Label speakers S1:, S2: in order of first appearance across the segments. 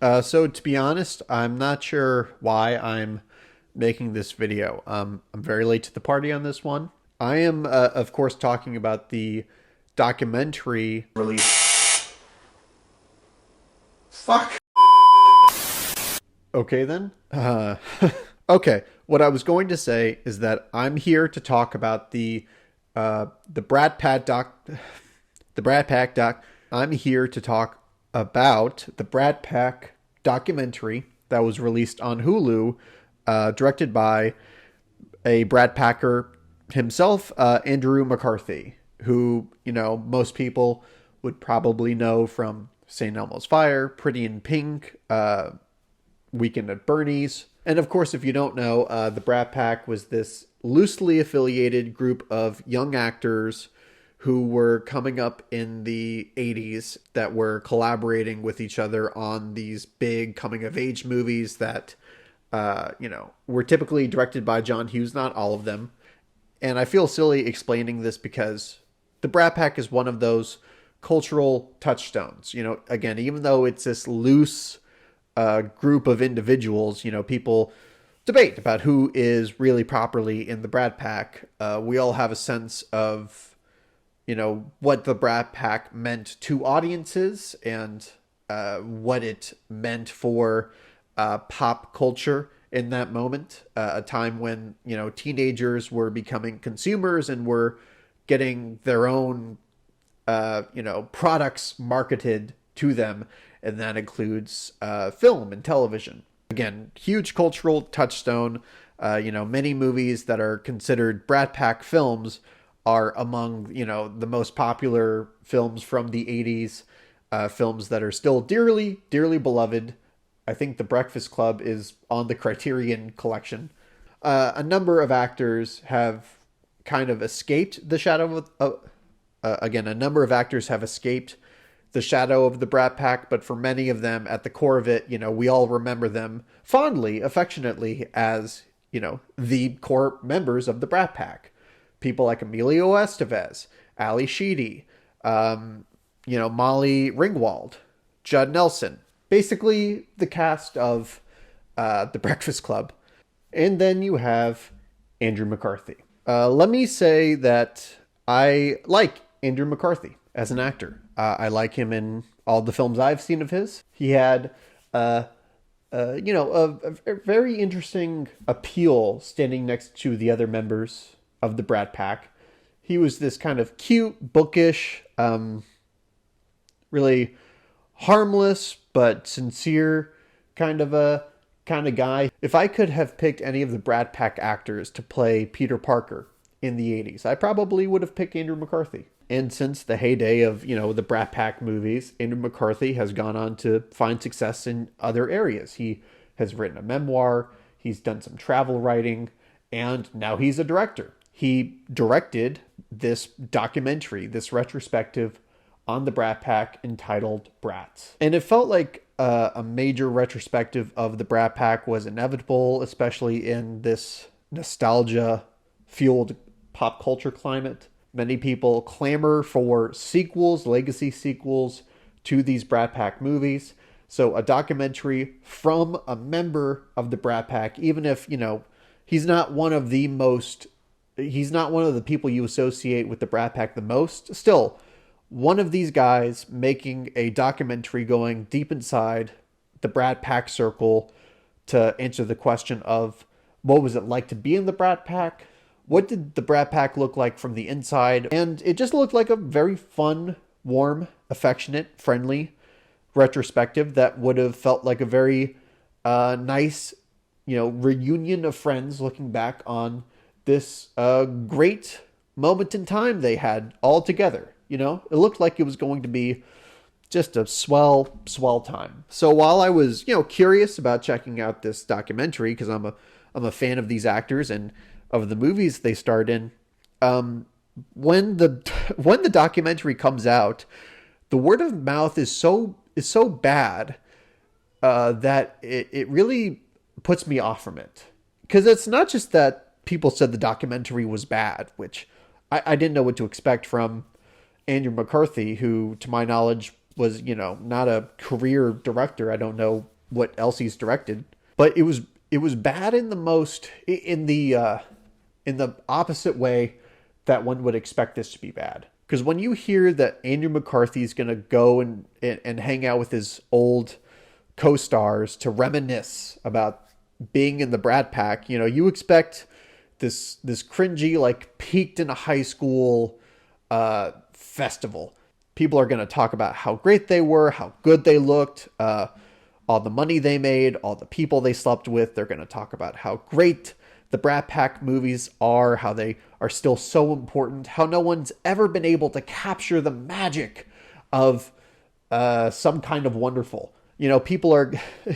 S1: So to be honest, I'm not sure why I'm making this video. I'm very late to the party on this one. I am, of course, talking about the documentary release. Fuck. Okay, then. Okay. What I was going to say is that I'm here to talk about the Brat Pack doc, the Brat Pack doc. I'm here to talk about the Brat Pack documentary that was released on Hulu, directed by a Brat Packer himself, Andrew McCarthy, who, most people would probably know from St. Elmo's Fire, Pretty in Pink, Weekend at Bernie's. And of course, if you don't know, the Brat Pack was this loosely affiliated group of young actors who were coming up in the 80s that were collaborating with each other on these big coming of age movies that, were typically directed by John Hughes, not all of them. And I feel silly explaining this because the Brat Pack is one of those cultural touchstones. Again, even though it's this loose group of individuals, people debate about who is really properly in the Brat Pack. We all have a sense of, what the Brat Pack meant to audiences and what it meant for pop culture in that moment, a time when, teenagers were becoming consumers and were getting their own, products marketed to them. And that includes film and television. Again, huge cultural touchstone. Many movies that are considered Brat Pack films are among, the most popular films from the 80s, films that are still dearly, dearly beloved. I think The Breakfast Club is on the Criterion Collection. A number of actors have kind of escaped the shadow of, a number of actors have escaped the shadow of the Brat Pack, but for many of them, at the core of it, we all remember them fondly, affectionately as, the core members of the Brat Pack. People like Emilio Estevez, Ali Sheedy, Molly Ringwald, Judd Nelson, basically the cast of The Breakfast Club. And then you have Andrew McCarthy. Let me say that I like Andrew McCarthy as an actor. I like him in all the films I've seen of his. He had, a very interesting appeal standing next to the other members of the Brat Pack. He was this kind of cute, bookish, really harmless but sincere kind of guy. If I could have picked any of the Brat Pack actors to play Peter Parker in the 80s, I probably would have picked Andrew McCarthy. And since the heyday of, the Brat Pack movies, Andrew McCarthy has gone on to find success in other areas. He has written a memoir, he's done some travel writing, and now he's a director. He directed this documentary, this retrospective on the Brat Pack entitled Brats. And it felt like a major retrospective of the Brat Pack was inevitable, especially in this nostalgia-fueled pop culture climate. Many people clamor for sequels, legacy sequels to these Brat Pack movies. So a documentary from a member of the Brat Pack, even if, he's not one of the people you associate with the Brat Pack the most, still, one of these guys making a documentary going deep inside the Brat Pack circle to answer the question of what was it like to be in the Brat Pack? What did the Brat Pack look like from the inside? And it just looked like a very fun, warm, affectionate, friendly retrospective that would have felt like a very nice, reunion of friends looking back on this great moment in time they had all together. It looked like it was going to be just a swell time. So while I was, curious about checking out this documentary, because I'm a fan of these actors and of the movies they starred in, when the documentary comes out, the word of mouth is so bad that it really puts me off from it. Because it's not just that people said the documentary was bad, which I didn't know what to expect from Andrew McCarthy, who, to my knowledge, was, you know, not a career director. I don't know what else he's directed, but it was bad in the most, in the opposite way that one would expect this to be bad. Because when you hear that Andrew McCarthy is going to go and hang out with his old co-stars to reminisce about being in the Brat Pack, you know, you expect this cringy, like, peaked in a high school festival. People are going to talk about how great they were, how good they looked, all the money they made, all the people they slept with. They're going to talk about how great the Brat Pack movies are, how they are still so important, how no one's ever been able to capture the magic of Some Kind of Wonderful. You know, people are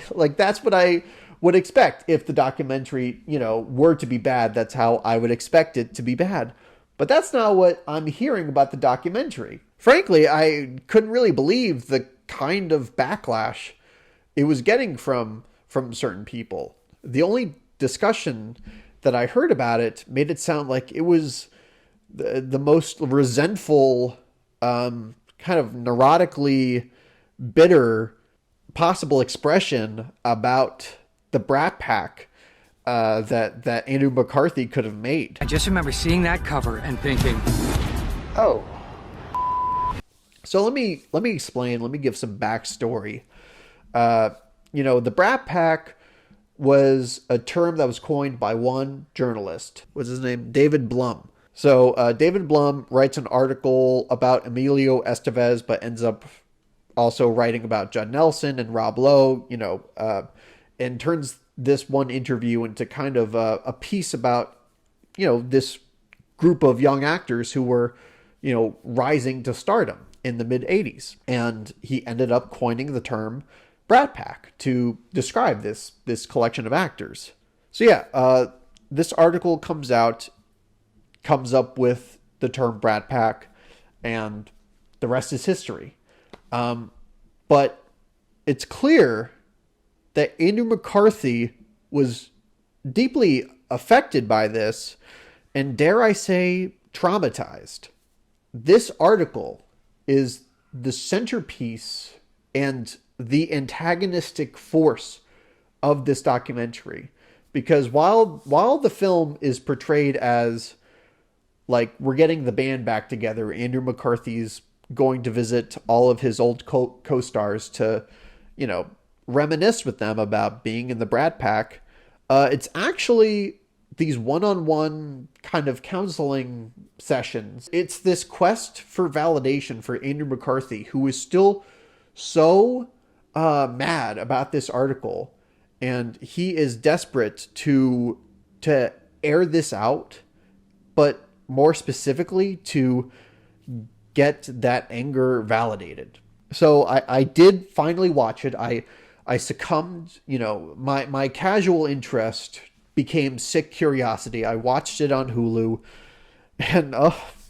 S1: like, that's what I would expect if the documentary, you know, were to be bad. That's how I would expect it to be bad. But that's not what I'm hearing about the documentary. Frankly, I couldn't really believe the kind of backlash it was getting from certain people. The only discussion that I heard about it made it sound like it was the most resentful, kind of neurotically bitter possible expression about the Brat Pack that Andrew McCarthy could have made.
S2: I just remember seeing that cover and thinking,
S3: oh.
S1: So let me explain. Let me give some backstory. You know, the Brat Pack was a term that was coined by one journalist. What's his name? David Blum. So David Blum writes an article about Emilio Estevez, but ends up also writing about Judd Nelson and Rob Lowe, you know, and turns this one interview into kind of a piece about, you know, this group of young actors who were, you know, rising to stardom in the mid 80s. And he ended up coining the term Brat Pack to describe this collection of actors. So yeah, this article comes up with the term Brat Pack, and the rest is history. But it's clear that Andrew McCarthy was deeply affected by this, and dare I say, traumatized. This article is the centerpiece and the antagonistic force of this documentary, because while the film is portrayed as like, we're getting the band back together, Andrew McCarthy's going to visit all of his old co-stars to, you know, reminisce with them about being in the Brat Pack, it's actually these one-on-one kind of counseling sessions. It's this quest for validation for Andrew McCarthy, who is still so mad about this article, and he is desperate to air this out, but more specifically to get that anger validated. So I did finally watch it. I succumbed, you know, my casual interest became sick curiosity. I watched it on Hulu, and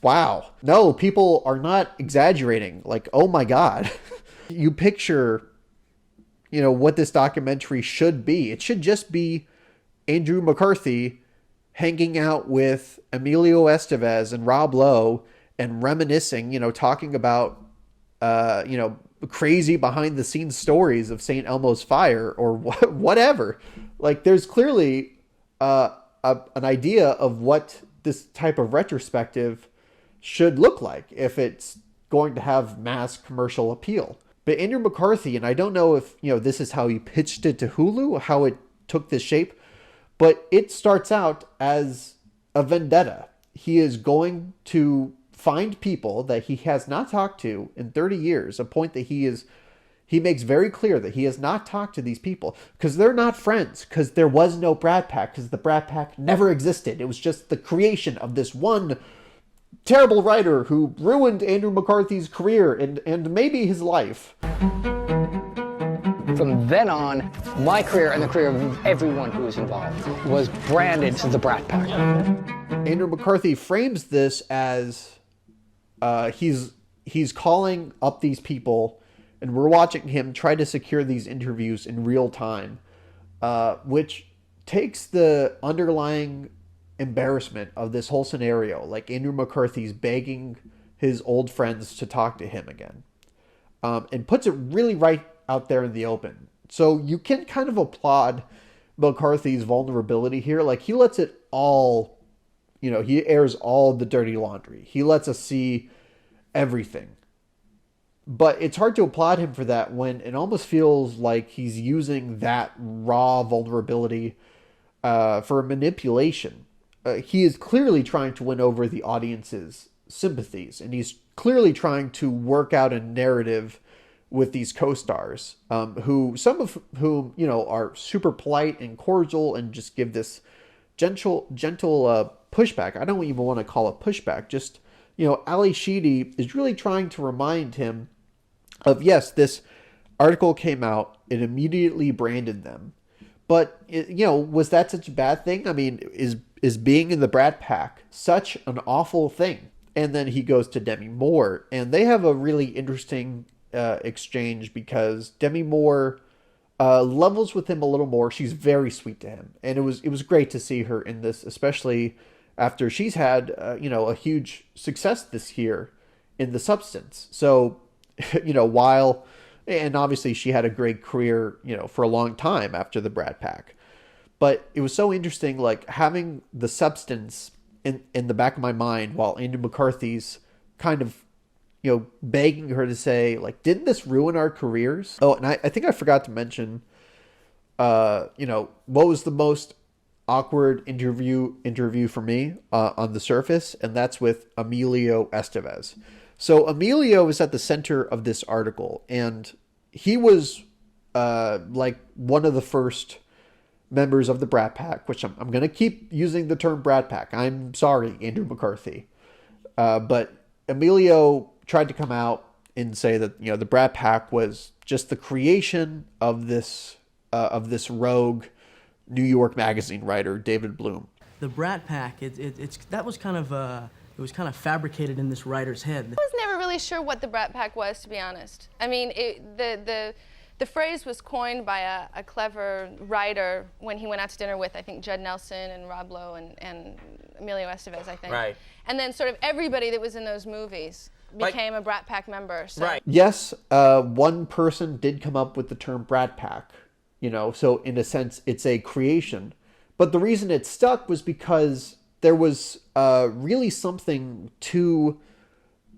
S1: wow. No, people are not exaggerating. Like, oh my God. You picture, you know, what this documentary should be. It should just be Andrew McCarthy hanging out with Emilio Estevez and Rob Lowe and reminiscing, you know, talking about, you know, crazy behind the scenes stories of St. Elmo's fire or whatever. Like, there's clearly an idea of what this type of retrospective should look like if it's going to have mass commercial appeal. But Andrew McCarthy, and I don't know if, you know, this is how he pitched it to Hulu, how it took this shape, but it starts out as a vendetta. He is going to find people that he has not talked to in 30 years, a point that he makes very clear that he has not talked to these people because they're not friends, because there was no Brat Pack, because the Brat Pack never existed. It was just the creation of this one terrible writer who ruined Andrew McCarthy's career and maybe his life.
S3: From then on, my career and the career of everyone who was involved was branded to the Brat Pack.
S1: Andrew McCarthy frames this as he's calling up these people, and we're watching him try to secure these interviews in real time, which takes the underlying embarrassment of this whole scenario. Like, Andrew McCarthy's begging his old friends to talk to him again. and puts it really right out there in the open. So you can kind of applaud McCarthy's vulnerability here. Like, he lets it all, he airs all the dirty laundry. He lets us see everything. But it's hard to applaud him for that when it almost feels like he's using that raw vulnerability for manipulation. He is clearly trying to win over the audience's sympathies, and he's clearly trying to work out a narrative with these co-stars, some of whom, are super polite and cordial and just give this gentle pushback. I don't even want to call it pushback. Just, Ali Sheedy is really trying to remind him of, yes, this article came out, it immediately branded them. But, was that such a bad thing? I mean, is being in the Brat Pack such an awful thing? And then he goes to Demi Moore, and they have a really interesting exchange, because Demi Moore levels with him a little more. She's very sweet to him, and it was great to see her in this, especially after she's had a huge success this year in The Substance. So while, and obviously she had a great career for a long time after the Brat Pack, but it was so interesting, like, having The Substance in the back of my mind while Andrew McCarthy's kind of begging her to say, like, didn't this ruin our careers? Oh, and I think I forgot to mention, what was the most awkward interview for me on the surface, and that's with Emilio Estevez. So Emilio is at the center of this article, and he was like one of the first members of the Brat Pack, which I'm going to keep using the term Brat Pack. I'm sorry, Andrew McCarthy. But Emilio tried to come out and say that, the Brat Pack was just the creation of this rogue New York Magazine writer, David Bloom.
S4: The Brat Pack, that was kind of it was kind of fabricated in this writer's head.
S5: I was never really sure what the Brat Pack was, to be honest. I mean, the phrase was coined by a clever writer when he went out to dinner with, I think, Judd Nelson and Rob Lowe and Emilio Estevez, I think.
S6: Right.
S5: And then sort of everybody that was in those movies became a Brat Pack member. So.
S6: Right.
S1: Yes, one person did come up with the term Brat Pack, so in a sense it's a creation. But the reason it stuck was because there was really something to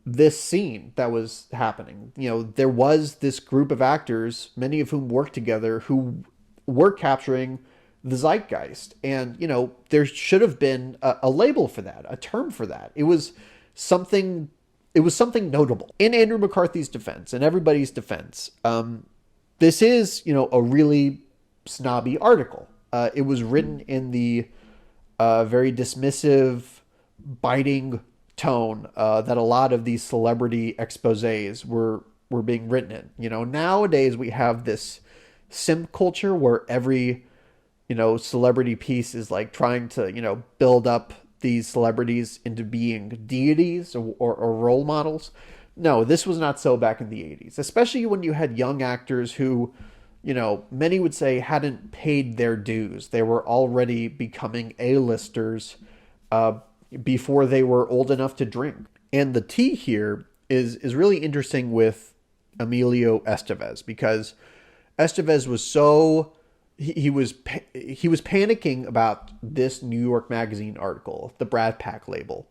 S1: this scene that was happening. There was this group of actors, many of whom worked together, who were capturing the zeitgeist. And, there should have been a label for that, a term for that. It was something notable. In Andrew McCarthy's defense, and everybody's defense, this is, a really snobby article. It was written in the very dismissive, biting tone that a lot of these celebrity exposés were being written in. Nowadays we have this simp culture where every, celebrity piece is like trying to, build up these celebrities into being deities or role models. No, this was not so back in the 80s, especially when you had young actors who, many would say hadn't paid their dues. They were already becoming A-listers before they were old enough to drink. And the tea here is really interesting with Emilio Estevez, because Estevez was so he was panicking about this New York Magazine article, the Brat Pack label.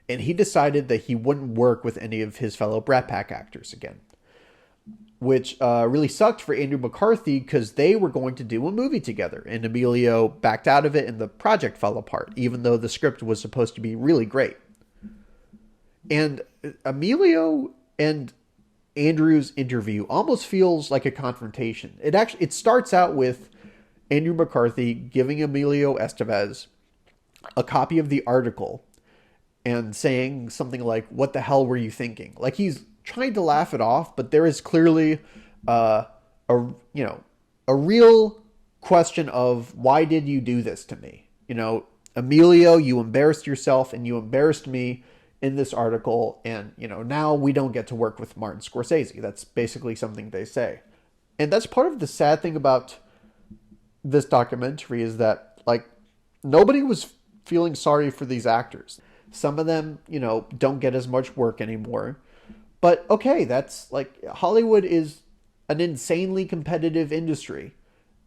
S1: And he decided that he wouldn't work with any of his fellow Brat Pack actors again, which really sucked for Andrew McCarthy, because they were going to do a movie together, and Emilio backed out of it and the project fell apart, even though the script was supposed to be really great. And Emilio and Andrew's interview almost feels like a confrontation. It starts out with Andrew McCarthy giving Emilio Estevez a copy of the article and saying something like, "What the hell were you thinking?" Like, he's trying to laugh it off, but there is clearly a real question of, why did you do this to me? Emilio, you embarrassed yourself and you embarrassed me in this article, and now we don't get to work with Martin Scorsese. That's basically something they say. And that's part of the sad thing about this documentary, is that, like, nobody was feeling sorry for these actors. Some of them, don't get as much work anymore. But okay, that's like, Hollywood is an insanely competitive industry.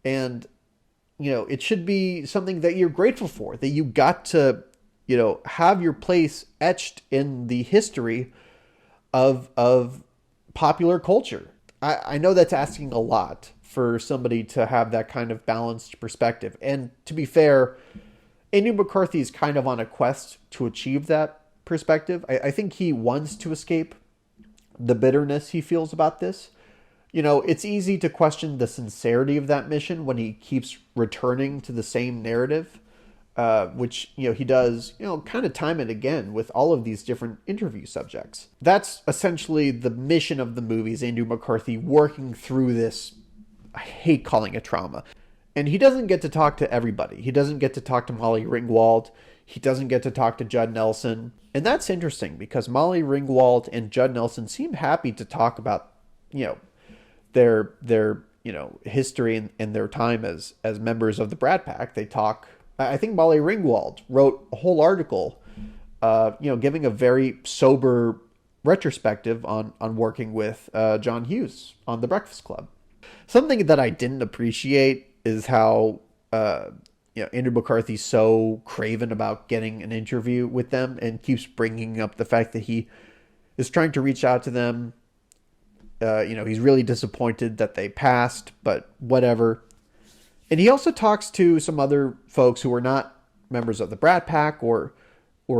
S1: And, it should be something that you're grateful for, that you got to, have your place etched in the history of popular culture. I know that's asking a lot for somebody to have that kind of balanced perspective. And to be fair, Andrew McCarthy is kind of on a quest to achieve that perspective. I think he wants to escape the bitterness he feels about this. It's easy to question the sincerity of that mission when he keeps returning to the same narrative, which, he does, kind of time and again with all of these different interview subjects. That's essentially the mission of the movies, Andrew McCarthy working through this, I hate calling it trauma. And he doesn't get to talk to everybody. He doesn't get to talk to Molly Ringwald. He doesn't get to talk to Judd Nelson. And that's interesting because Molly Ringwald and Judd Nelson seem happy to talk about, their history and their time as members of the Brat Pack. They talk. I think Molly Ringwald wrote a whole article, giving a very sober retrospective on working with John Hughes on The Breakfast Club. Something that I didn't appreciate is how Andrew McCarthy's so craven about getting an interview with them and keeps bringing up the fact that he is trying to reach out to them. He's really disappointed that they passed, but whatever. And he also talks to some other folks who are not members of the Brat Pack or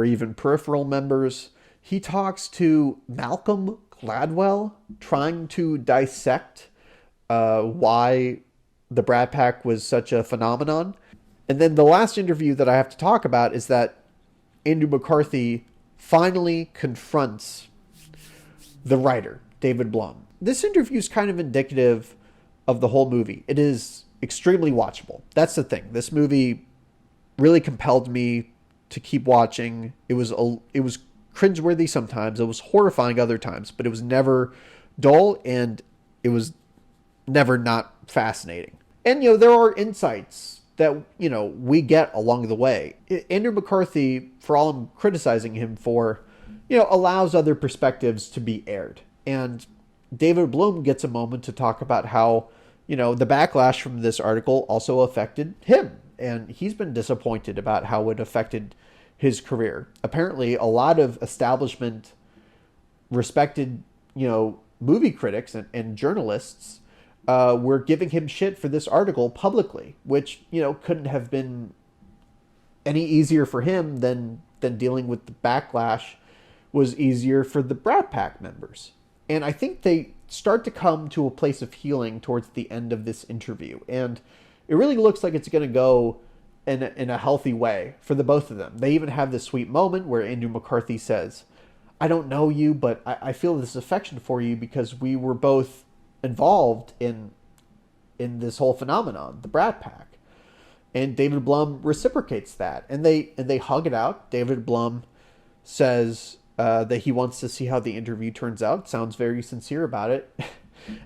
S1: even peripheral members. He talks to Malcolm Gladwell, trying to dissect why the Brat Pack was such a phenomenon. And then the last interview that I have to talk about is that Andrew McCarthy finally confronts the writer, David Blum. This interview is kind of indicative of the whole movie. It is extremely watchable. That's the thing. This movie really compelled me to keep watching. It was cringeworthy sometimes. It was horrifying other times, but it was never dull and it was never not fascinating. And, there are insights that, we get along the way. Andrew McCarthy, for all I'm criticizing him for, allows other perspectives to be aired. And David Bloom gets a moment to talk about how, the backlash from this article also affected him. And he's been disappointed about how it affected his career. Apparently, a lot of establishment respected, movie critics and journalists were giving him shit for this article publicly, which, couldn't have been any easier for him than dealing with the backlash was easier for the Brat Pack members. And I think they start to come to a place of healing towards the end of this interview. And it really looks like it's going to go in a healthy way for the both of them. They even have this sweet moment where Andrew McCarthy says, I don't know you, but I feel this affection for you because we were both involved in this whole phenomenon, the Brat Pack. And David Blum reciprocates that. And they hug it out. David Blum says that he wants to see how the interview turns out. Sounds very sincere about it.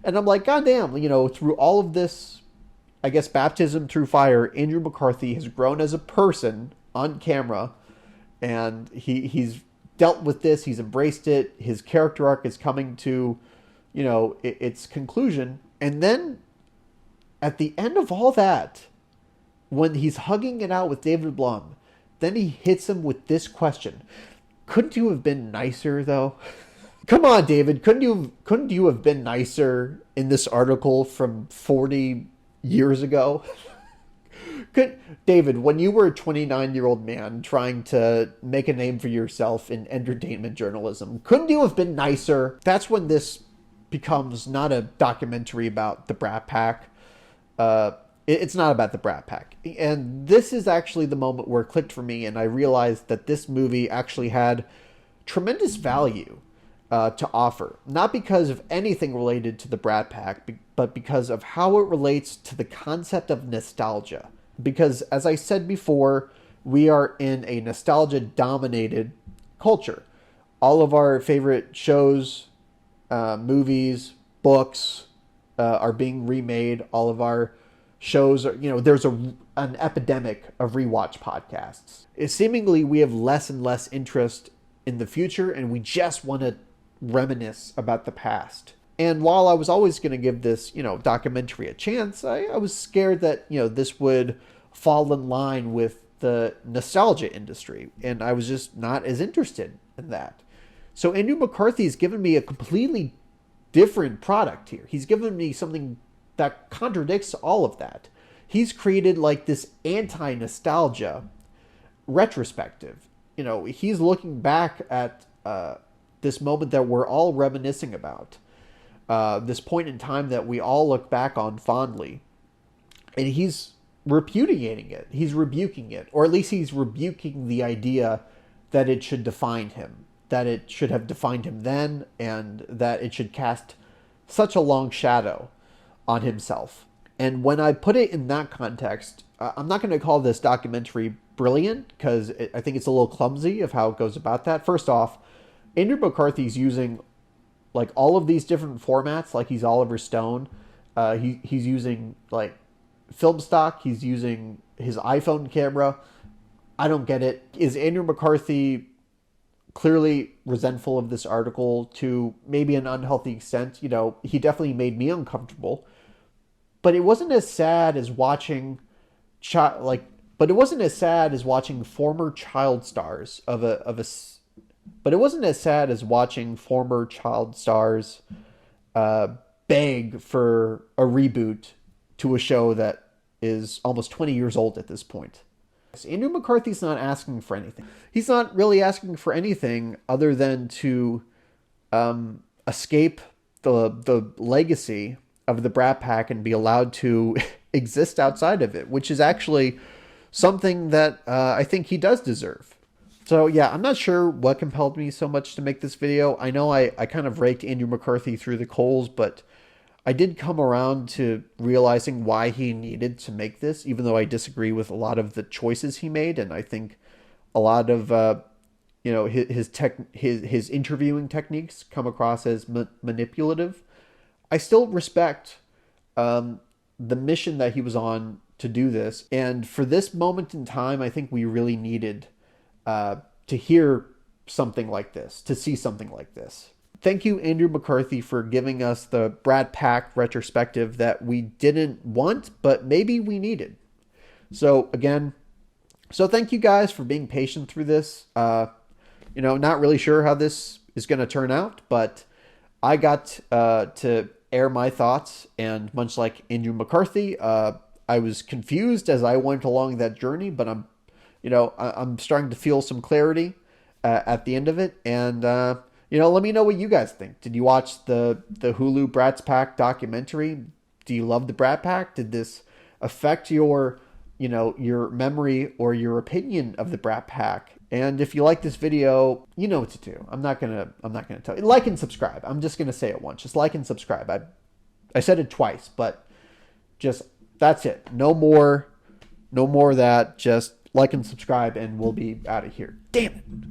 S1: And I'm like, God damn, through all of this, I guess, baptism through fire, Andrew McCarthy has grown as a person on camera. And he's dealt with this. He's embraced it. His character arc is coming to, its conclusion. And then at the end of all that, when he's hugging it out with David Blum, then he hits him with this question. Couldn't you have been nicer, though? Come on, David. Couldn't you have been nicer in this article from 40 years ago? David, when you were a 29-year-old man trying to make a name for yourself in entertainment journalism, couldn't you have been nicer? That's when this becomes not a documentary about the Brat Pack. It's not about the Brat Pack. And this is actually the moment where it clicked for me, and I realized that this movie actually had tremendous value to offer. Not because of anything related to the Brat Pack, but because of how it relates to the concept of nostalgia. Because, as I said before, we are in a nostalgia-dominated culture. All of our favorite shows, movies, books are being remade. All of our shows are, there's an epidemic of rewatch podcasts. Seemingly, we have less and less interest in the future, and we just want to reminisce about the past. And while I was always going to give this, documentary a chance, I was scared that, this would fall in line with the nostalgia industry. And I was just not as interested in that. So Andrew McCarthy's given me a completely different product here. He's given me something that contradicts all of that. He's created like this anti-nostalgia retrospective. He's looking back at this moment that we're all reminiscing about. This point in time that we all look back on fondly. And he's repudiating it. He's rebuking it. Or at least he's rebuking the idea that it should define him. That it should have defined him then, and that it should cast such a long shadow on himself. And when I put it in that context, I'm not going to call this documentary brilliant, because I think it's a little clumsy of how it goes about that. First off, Andrew McCarthy's using like all of these different formats, like he's Oliver Stone. He's using like film stock. He's using his iPhone camera. I don't get it. Is Andrew McCarthy clearly resentful of this article to maybe an unhealthy extent? He definitely made me uncomfortable. But it wasn't as sad as watching but it wasn't as sad as watching former child stars but it wasn't as sad as watching former child stars beg for a reboot to a show that is almost 20 years old at this point. Andrew McCarthy's not asking for anything. He's not really asking for anything other than to escape the legacy of the Brat Pack and be allowed to exist outside of it, which is actually something that I think he does deserve. So yeah, I'm not sure what compelled me so much to make this video. I know I kind of raked Andrew McCarthy through the coals, but I did come around to realizing why he needed to make this, even though I disagree with a lot of the choices he made. And I think a lot of, his interviewing techniques come across as manipulative. I still respect the mission that he was on to do this. And for this moment in time, I think we really needed to hear something like this, to see something like this. Thank you, Andrew McCarthy, for giving us the Brat Pack retrospective that we didn't want, but maybe we needed. So thank you guys for being patient through this. Not really sure how this is going to turn out, but I got to air my thoughts, and much like Andrew McCarthy, I was confused as I went along that journey, but I'm starting to feel some clarity at the end of it, and let me know what you guys think. Did you watch the Hulu Brat Pack documentary? Do you love the Brat Pack? Did this affect your memory or your opinion of the Brat Pack? And if you like this video, you know what to do. I'm not gonna tell you. Like and subscribe. I'm just gonna say it once. Just like and subscribe. I said it twice, but just that's it. No more of that. Just like and subscribe, and we'll be out of here. Damn it.